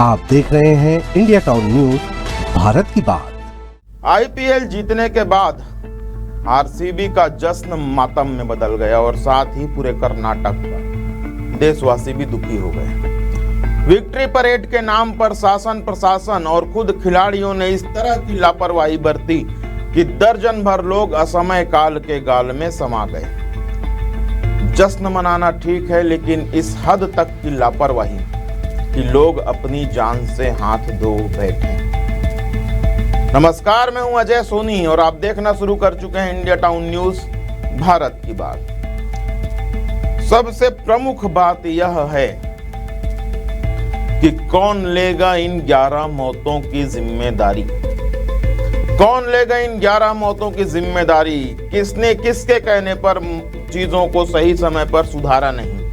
आप देख रहे हैं इंडिया टाउन न्यूज भारत की बात। आईपीएल जीतने के बाद आरसीबी का जश्न मातम में बदल गया और साथ ही पूरे कर्नाटक का देशवासी भी दुखी हो गए। विक्ट्री परेड के नाम पर शासन प्रशासन और खुद खिलाड़ियों ने इस तरह की लापरवाही बरती कि दर्जन भर लोग असमय काल के गाल में समा गए। जश्न मनाना ठीक है, लेकिन इस हद तक की लापरवाही कि लोग अपनी जान से हाथ धो बैठे। नमस्कार, मैं हूं अजय सोनी और आप देखना शुरू कर चुके हैं इंडिया टाउन न्यूज भारत की बात। सबसे प्रमुख बात यह है कि कौन लेगा इन 11 मौतों की जिम्मेदारी। कौन लेगा इन 11 मौतों की जिम्मेदारी? किसने किसके कहने पर चीजों को सही समय पर सुधारा नहीं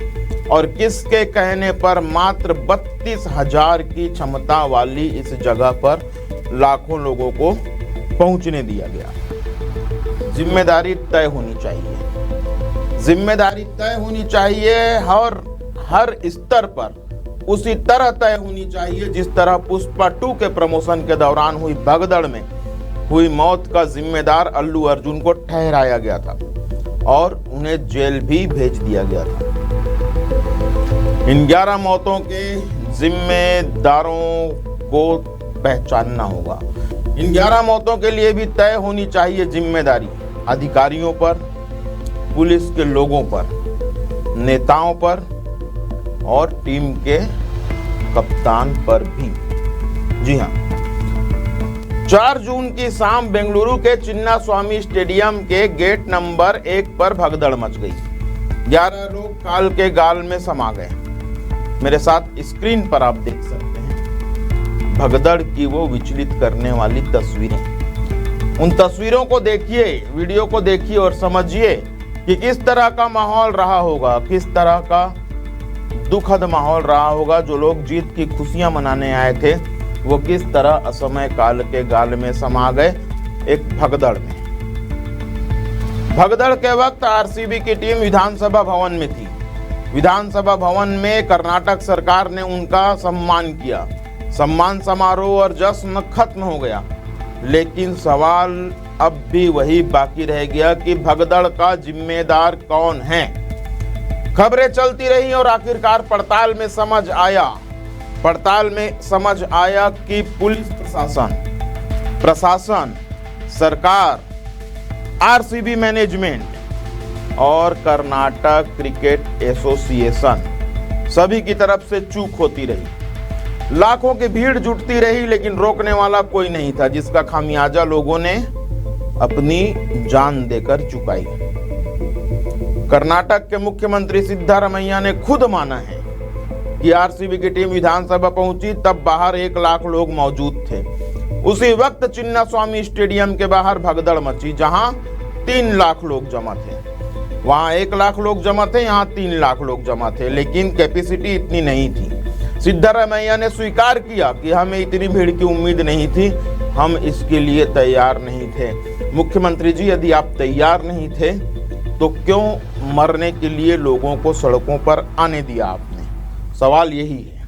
और किसके कहने पर मात्र 32,000 की क्षमता वाली इस जगह पर लाखों लोगों को पहुंचने दिया गया। जिम्मेदारी तय होनी चाहिए। जिम्मेदारी तय होनी चाहिए और हर स्तर पर उसी तरह तय होनी चाहिए जिस तरह पुष्पा 2 के प्रमोशन के दौरान हुई भगदड़ में हुई मौत का जिम्मेदार अल्लू अर्जुन को ठहराया गया था और उन्हें जेल भी भेज दिया गया था। इन 11 मौतों के जिम्मेदारों को पहचानना होगा। इन 11 मौतों के लिए भी तय होनी चाहिए जिम्मेदारी अधिकारियों पर, पुलिस के लोगों पर, नेताओं पर और टीम के कप्तान पर भी। जी हां, 4 जून की शाम बेंगलुरु के चिन्नास्वामी स्टेडियम के गेट नंबर 1 पर भगदड़ मच गई। 11 लोग काल के गाल में समा गए। मेरे साथ स्क्रीन पर आप देख सकते हैं भगदड़ की वो विचलित करने वाली तस्वीरें। उन तस्वीरों को देखिए, वीडियो को देखिए और समझिए कि किस तरह का माहौल रहा होगा, किस तरह का दुखद माहौल रहा होगा। जो लोग जीत की खुशियां मनाने आए थे वो किस तरह असमय काल के गाल में समा गए एक भगदड़ में। भगदड़ के वक्त आरसीबी की टीम विधानसभा भवन में थी। विधानसभा भवन में कर्नाटक सरकार ने उनका सम्मान किया। सम्मान समारोह और जश्न खत्म हो गया, लेकिन सवाल अब भी वही बाकी रह गया कि भगदड़ का जिम्मेदार कौन है। खबरें चलती रही और आखिरकार पड़ताल में समझ आया कि पुलिस प्रशासन, सरकार, आरसीबी मैनेजमेंट और कर्नाटक क्रिकेट एसोसिएशन सभी की तरफ से चूक होती रही। लाखों की भीड़ जुटती रही, लेकिन रोकने वाला कोई नहीं था, जिसका खामियाजा लोगों ने अपनी जान देकर चुकाई। कर्नाटक के मुख्यमंत्री सिद्धारमैया ने खुद माना है कि आरसीबी की टीम विधानसभा पहुंची तब बाहर 1 लाख लोग मौजूद थे। उसी वक्त चिन्नास्वामी स्टेडियम के बाहर भगदड़ मची, जहां 3 लाख लोग जमा थे। वहां 1 लाख लोग जमा थे, यहाँ 3 लाख लोग जमा थे, लेकिन कैपेसिटी इतनी नहीं थी। सिद्धारमैया ने स्वीकार किया कि हमें इतनी भीड़ की उम्मीद नहीं थी, हम इसके लिए तैयार नहीं थे। मुख्यमंत्री जी, यदि आप तैयार नहीं थे तो क्यों मरने के लिए लोगों को सड़कों पर आने दिया आपने? सवाल यही है।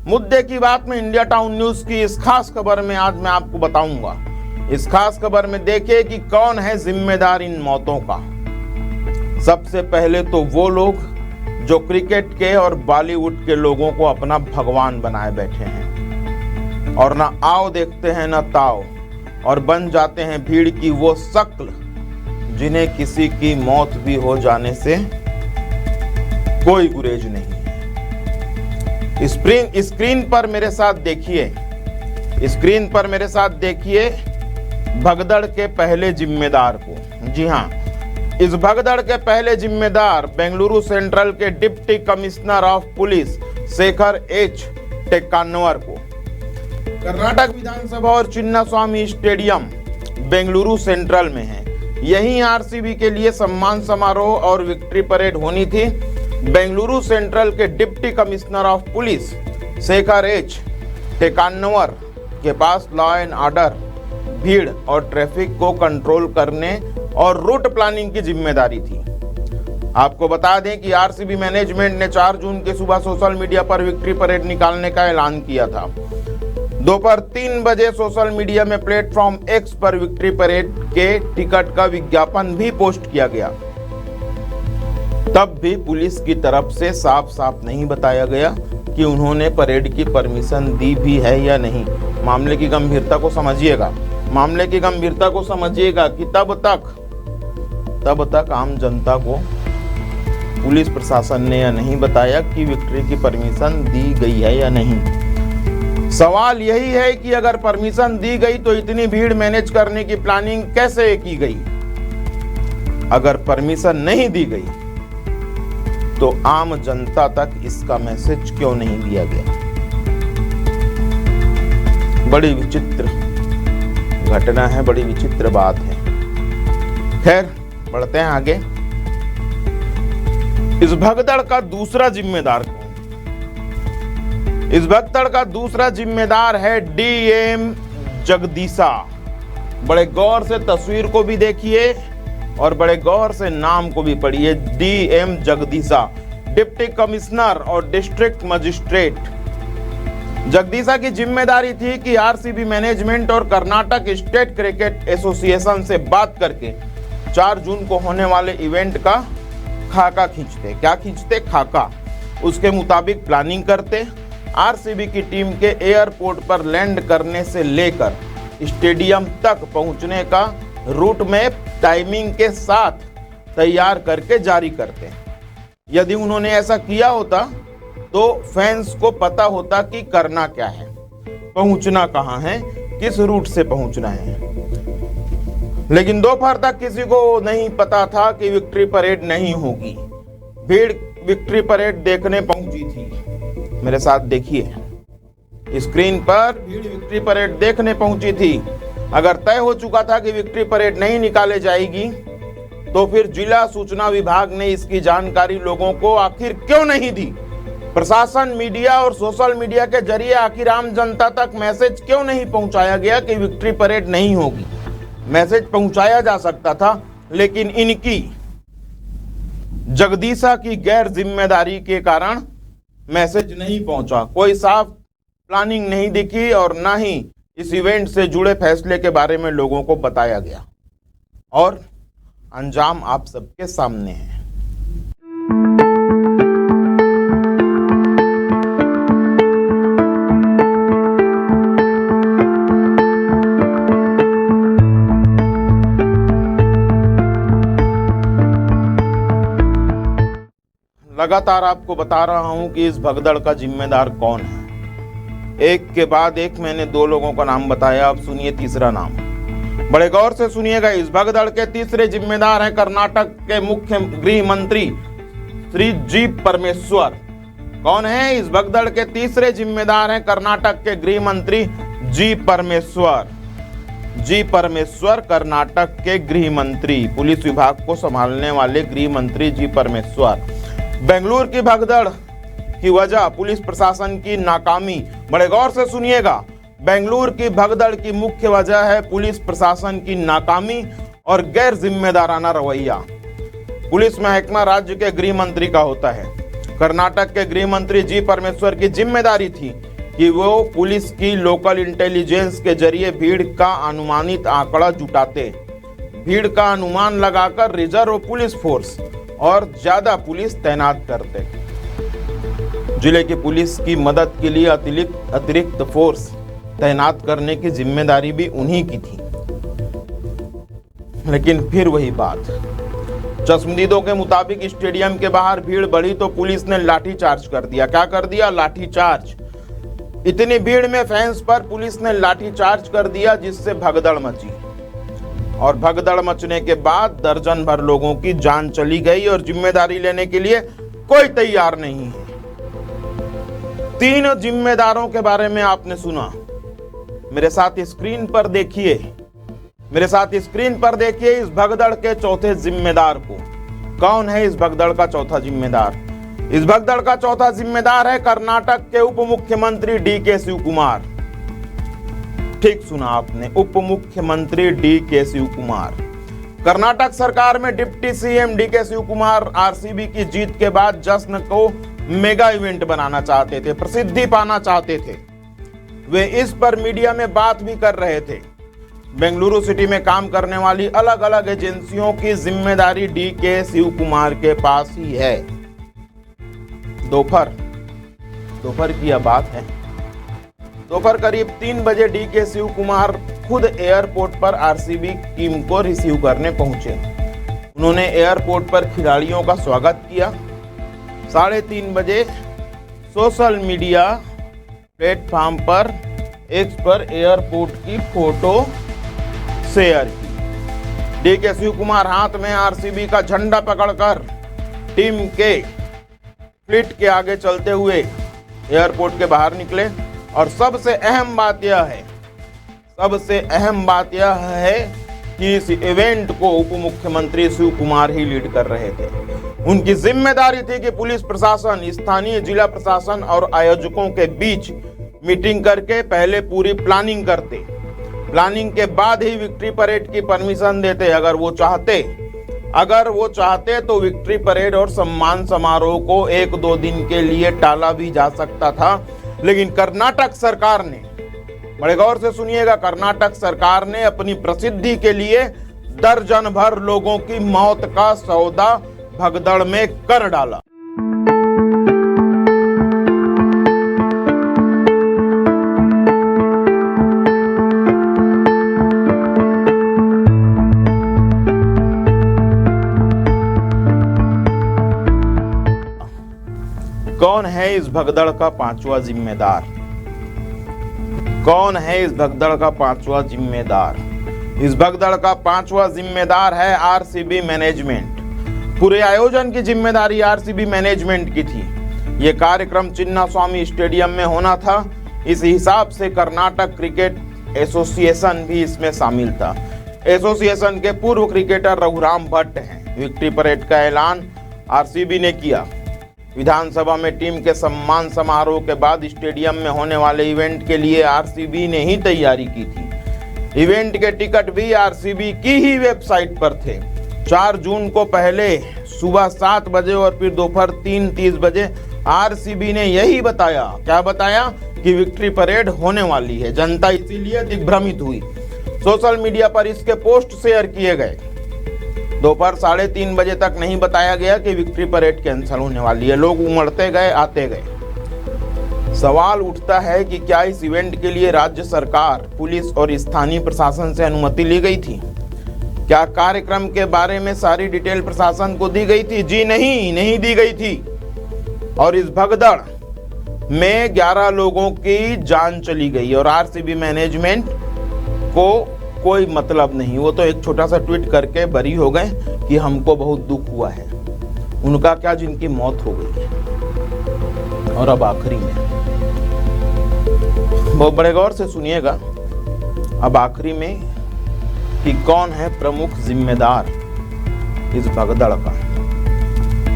मुद्दे की बात में इंडिया टाउन न्यूज की इस खास खबर में आज मैं आपको बताऊंगा। इस खास खबर में देखिए कि कौन है जिम्मेदार इन मौतों का। सबसे पहले तो वो लोग जो क्रिकेट के और बॉलीवुड के लोगों को अपना भगवान बनाए बैठे हैं और ना आओ देखते हैं ना ताओ, और बन जाते हैं भीड़ की वो शक्ल जिन्हें किसी की मौत भी हो जाने से कोई गुरेज नहीं है। स्क्रीन पर मेरे साथ देखिए भगदड़ के पहले जिम्मेदार को। जी हां, इस भगदड़ के पहले जिम्मेदार बेंगलुरु सेंट्रल के deputy commissioner of police Shekhar H Tekkannavar को। कर्नाटक विधानसभा और चिन्नास्वामी स्टेडियम बेंगलुरु सेंट्रल में है। यहीं आरसीबी के लिए सम्मान समारोह और विक्ट्री परेड होनी थी। बेंगलुरु सेंट्रल के deputy commissioner of police Shekhar H Tekkannavar के पास लॉ एंड ऑर्डर, भीड़ और ट्रैफिक को कंट्रोल करने और रूट प्लानिंग की जिम्मेदारी थी। आपको बता दें कि आरसीबी मैनेजमेंट ने 4 जून की सुबह सोशल मीडिया पर विक्ट्री परेड निकालने का ऐलान किया था। दोपहर 3 बजे सोशल मीडिया में प्लेटफॉर्म एक्स पर विक्ट्री परेड के टिकट का विज्ञापन भी पोस्ट किया गया। तब भी पुलिस की तरफ से साफ साफ नहीं बताया गया कि उन्होंने परेड की परमिशन दी भी है या नहीं। मामले की गंभीरता को समझिएगा, मामले की गंभीरता को समझिएगा कि तब तक आम जनता को पुलिस प्रशासन ने यह नहीं बताया कि विक्ट्री की परमिशन दी गई है या नहीं। सवाल यही है कि अगर परमिशन दी गई तो इतनी भीड़ मैनेज करने की प्लानिंग कैसे की गई? अगर परमिशन नहीं दी गई तो आम जनता तक इसका मैसेज क्यों नहीं दिया गया? बड़ी विचित्र घटना है, बड़ी विचित्र बात है। खैर, बढ़ते हैं आगे। इस भगदड़ का दूसरा जिम्मेदार कौन? इस भगदड़ का दूसरा जिम्मेदार है डीएम जगदीशा। बड़े गौर से तस्वीर को भी देखिए और बड़े गौर से नाम को भी पढ़िए। डीएम जगदीशा, डिप्टी कमिश्नर और डिस्ट्रिक्ट मजिस्ट्रेट। जगदीशा की जिम्मेदारी थी कि आरसीबी मैनेजमेंट और कर्नाटक स्टेट क्रिकेट एसोसिएशन से बात करके 4 जून को होने वाले इवेंट का खाका खींचते। क्या खींचते? खाका। उसके मुताबिक प्लानिंग करते। आरसीबी की टीम के एयरपोर्ट पर लैंड करने से लेकर स्टेडियम तक पहुंचने का रूट मैप टाइमिंग के साथ तैयार करके जारी करते। यदि उन्होंने ऐसा किया होता तो फैंस को पता होता कि करना क्या है, पहुंचना कहां है, किस रूट से पहुंचना है। लेकिन दोपहर तक किसी को नहीं पता था कि विक्ट्री परेड नहीं होगी। भीड़ विक्ट्री परेड देखने पहुंची थी। मेरे साथ देखिए स्क्रीन पर, भीड़ विक्ट्री परेड देखने पहुंची थी। अगर तय हो चुका था कि विक्ट्री परेड नहीं निकाले जाएगी तो फिर जिला सूचना विभाग ने इसकी जानकारी लोगों को आखिर क्यों नहीं दी? प्रशासन, मीडिया और सोशल मीडिया के जरिए आखिर आम जनता तक मैसेज क्यों नहीं पहुंचाया गया कि विक्ट्री परेड नहीं होगी? मैसेज पहुंचाया जा सकता था, लेकिन इनकी जगदीशा की गैर जिम्मेदारी के कारण मैसेज नहीं पहुंचा। कोई साफ प्लानिंग नहीं दिखी और ना ही इस इवेंट से जुड़े फैसले के बारे में लोगों को बताया गया। और अंजाम आप सबके सामने है। लगातार आपको बता रहा हूं कि इस भगदड़ का जिम्मेदार कौन है। एक के बाद एक मैंने 2 लोगों का नाम बताया, अब सुनिए तीसरा नाम। बड़े गौर से सुनिएगा। इस भगदड़ के तीसरे जिम्मेदार हैं कर्नाटक के मुख्य गृह मंत्री श्री जी परमेश्वर। कौन है? इस भगदड़ के तीसरे जिम्मेदार हैं कर्नाटक के गृह मंत्री जी परमेश्वर। जी परमेश्वर कर्नाटक के गृह मंत्री, पुलिस विभाग को संभालने वाले गृह मंत्री जी परमेश्वर। बेंगलुरु की भगदड़ की वजह पुलिस प्रशासन की नाकामी। बड़े गौर से सुनिएगा। बेंगलुरु की भगदड़ की मुख्य वजह है पुलिस प्रशासन की नाकामी और गैर जिम्मेदाराना रवैया। पुलिस महकमा राज्य के गृह मंत्री का होता है। कर्नाटक के गृह मंत्री जी परमेश्वर की जिम्मेदारी थी कि वो पुलिस की लोकल इंटेलिजेंस के जरिए भीड़ का अनुमानित आंकड़ा जुटाते, भीड़ का अनुमान लगाकर रिजर्व पुलिस फोर्स और ज्यादा पुलिस तैनात करते। जिले की पुलिस की मदद के लिए अतिरिक्त फोर्स तैनात करने की जिम्मेदारी भी उन्हीं की थी। लेकिन फिर वही बात, चश्मदीदों के मुताबिक स्टेडियम के बाहर भीड़ बढ़ी तो पुलिस ने लाठीचार्ज कर दिया। क्या कर दिया? लाठीचार्ज। इतनी भीड़ में फैंस पर पुलिस ने लाठीचार्ज कर दिया, जिससे भगदड़ मची। और भगदड़ मचने के बाद दर्जन भर लोगों की जान चली गई और जिम्मेदारी लेने के लिए कोई तैयार नहीं है। 3 जिम्मेदारों के बारे में आपने सुना। मेरे साथ स्क्रीन पर देखिए, मेरे साथ स्क्रीन पर देखिए इस भगदड़ के चौथे जिम्मेदार को। कौन है इस भगदड़ का चौथा जिम्मेदार? इस भगदड़ का चौथा जिम्मेदार है कर्नाटक के उप मुख्यमंत्री डीके शिवकुमार। ठीक सुना आपने, उप मुख्यमंत्री डीके शिवकुमार। कर्नाटक सरकार में deputy CM DK Shivakumar RCB की जीत के बाद जश्न को मेगा इवेंट बनाना चाहते थे, प्रसिद्धि पाना चाहते थे। वे इस पर मीडिया में बात भी कर रहे थे। बेंगलुरु सिटी में काम करने वाली अलग अलग एजेंसियों की जिम्मेदारी डीके शिवकुमार के पास ही है। दोपहर की यह बात है। दोपहर करीब 3 बजे डीके शिवकुमार खुद एयरपोर्ट पर आरसीबी टीम को रिसीव करने पहुंचे। उन्होंने एयरपोर्ट पर खिलाड़ियों का स्वागत किया। 3:30 बजे सोशल मीडिया प्लेटफॉर्म पर एक्स पर एयरपोर्ट की फोटो शेयर की। डीके शिवकुमार हाथ में आरसीबी का झंडा पकड़कर टीम के फ्लीट के आगे चलते हुए एयरपोर्ट के बाहर निकले। और सबसे अहम बात यह है कि इस इवेंट को उप मुख्यमंत्री शिवकुमार ही लीड कर रहे थे। उनकी जिम्मेदारी थी कि पुलिस प्रशासन, स्थानीय जिला प्रशासन और आयोजकों के बीच मीटिंग करके पहले पूरी प्लानिंग करते। प्लानिंग के बाद ही विक्ट्री परेड की परमिशन देते। अगर वो चाहते तो विक्ट्री परेड और सम्मान समारोह को 1-2 दिन के लिए टाला भी जा सकता था। लेकिन कर्नाटक सरकार ने, बड़े गौर से सुनिएगा, कर्नाटक सरकार ने अपनी प्रसिद्धि के लिए दर्जन भर लोगों की मौत का सौदा भगदड़ में कर डाला। कौन है इस भगदड़ का पांचवा जिम्मेदार? इस भगदड़ का पांचवा जिम्मेदार है आरसीबी मैनेजमेंट। पूरे आयोजन की जिम्मेदारी आरसीबी मैनेजमेंट की थी। यह कार्यक्रम चिन्नास्वामी स्टेडियम में होना था। इस हिसाब से कर्नाटक क्रिकेट एसोसिएशन भी इसमें शामिल था। एसोसिएशन के पूर्व क्रिकेटर रघुराम भट्ट हैं। विक्ट्री परेड का ऐलान आरसीबी ने किया। विधानसभा में टीम के सम्मान समारोह के बाद स्टेडियम में होने वाले इवेंट के लिए आरसीबी ने ही तैयारी की थी। इवेंट के टिकट भी आरसीबी की ही वेबसाइट पर थे। 4 जून को पहले सुबह 7 बजे और फिर दोपहर 3:30 बजे आरसीबी ने यही बताया। क्या बताया? कि विक्ट्री परेड होने वाली है। जनता इसीलिए दिग्भ्रमित हुई। सोशल मीडिया पर इसके पोस्ट शेयर किए गए। दोपहर 3:30 बजे तक नहीं बताया गया कि विक्ट्री परेड कैंसिल होने वाली है। लोग उमड़ते गए, आते गए। सवाल उठता है कि क्या इस इवेंट के लिए राज्य सरकार, पुलिस और स्थानीय प्रशासन से अनुमति ली गई थी? क्या कार्यक्रम के बारे में सारी डिटेल प्रशासन को दी गई थी? जी नहीं दी गई थी। और इस भगदड़ में 11 लोगों की जान चली गई और आरसीबी मैनेजमेंट को कोई मतलब नहीं। वो तो एक छोटा सा ट्वीट करके बरी हो गए कि हमको बहुत दुख हुआ है। उनका क्या, जिनकी मौत हो गई है। और अब आखिरी में, बहुत बड़े गौर से सुनिएगा, अब आखिरी में कि कौन है प्रमुख जिम्मेदार इस भगदड़ का।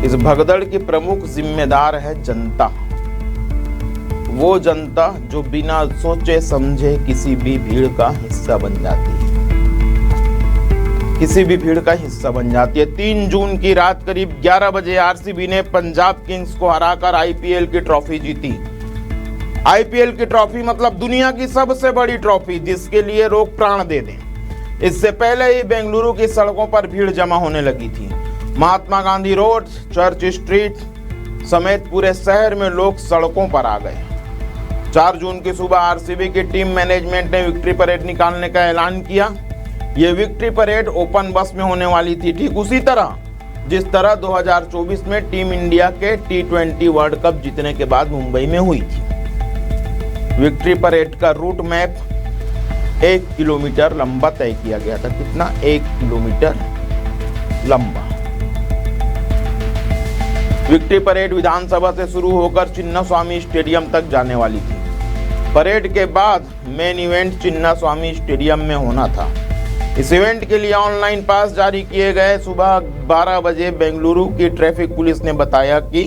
इस भगदड़ की प्रमुख जिम्मेदार है जनता। वो जनता जो बिना सोचे समझे किसी भी भीड़ का हिस्सा बन जाती है। 3 जून की रात करीब 11 बजे आरसीबी ने पंजाब किंग्स को हराकर आईपीएल की ट्रॉफी जीती। आईपीएल की ट्रॉफी मतलब दुनिया की सबसे बड़ी ट्रॉफी, जिसके लिए लोग प्राण दे दें। इससे पहले ही बेंगलुरु की सड़कों पर भीड़ जमा होने लगी थी। Mahatma Gandhi road, church street समेत पूरे शहर में लोग सड़कों पर आ गए। 4 जून की सुबह आरसीबी की टीम मैनेजमेंट ने विक्ट्री परेड निकालने का ऐलान किया। यह विक्ट्री परेड ओपन बस में होने वाली थी, ठीक उसी तरह जिस तरह 2024 में टीम इंडिया के T20 वर्ल्ड कप जीतने के बाद मुंबई में हुई थी। विक्ट्री परेड का रूट मैप 1 किलोमीटर लंबा तय किया गया था। कितना? 1 किलोमीटर लंबा। विक्ट्री परेड विधानसभा से शुरू होकर चिन्नास्वामी स्टेडियम तक जाने वाली थी। परेड के बाद मेन इवेंट चिन्नास्वामी स्टेडियम में होना था। इस इवेंट के लिए ऑनलाइन पास जारी किए गए। सुबह 12 बजे बेंगलुरु की ट्रैफिक पुलिस ने बताया कि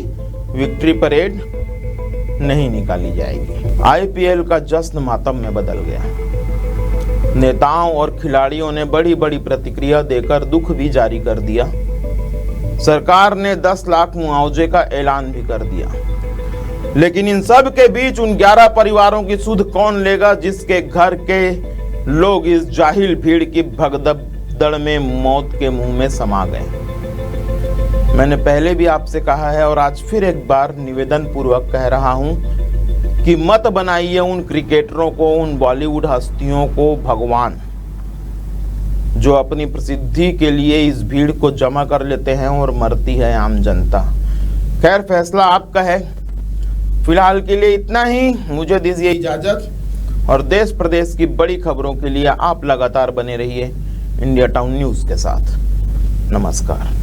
विक्ट्री परेड नहीं निकाली जाएगी। आईपीएल का जश्न मातम में बदल गया। नेताओं और खिलाड़ियों ने बड़ी बड़ी प्रतिक्रिया देकर दुख भी जारी कर दिया। सरकार ने 10 लाख मुआवजे का ऐलान भी कर दिया। लेकिन इन सब के बीच उन 11 परिवारों की सुध कौन लेगा जिसके घर के लोग इस जाहिल भीड़ की भगदड़ में मौत के मुंह में समा गए। मैंने पहले भी आपसे कहा है और आज फिर एक बार निवेदन पूर्वक कह रहा हूं कि मत बनाइए उन क्रिकेटरों को, उन बॉलीवुड हस्तियों को भगवान जो अपनी प्रसिद्धि के लिए इस भीड़ को जमा कर लेते हैं और मरती है आम जनता। खैर, फैसला आपका है। फिलहाल के लिए इतना ही। मुझे दीजिए इजाजत और देश प्रदेश की बड़ी खबरों के लिए आप लगातार बने रहिए इंडिया टाउन न्यूज के साथ। नमस्कार।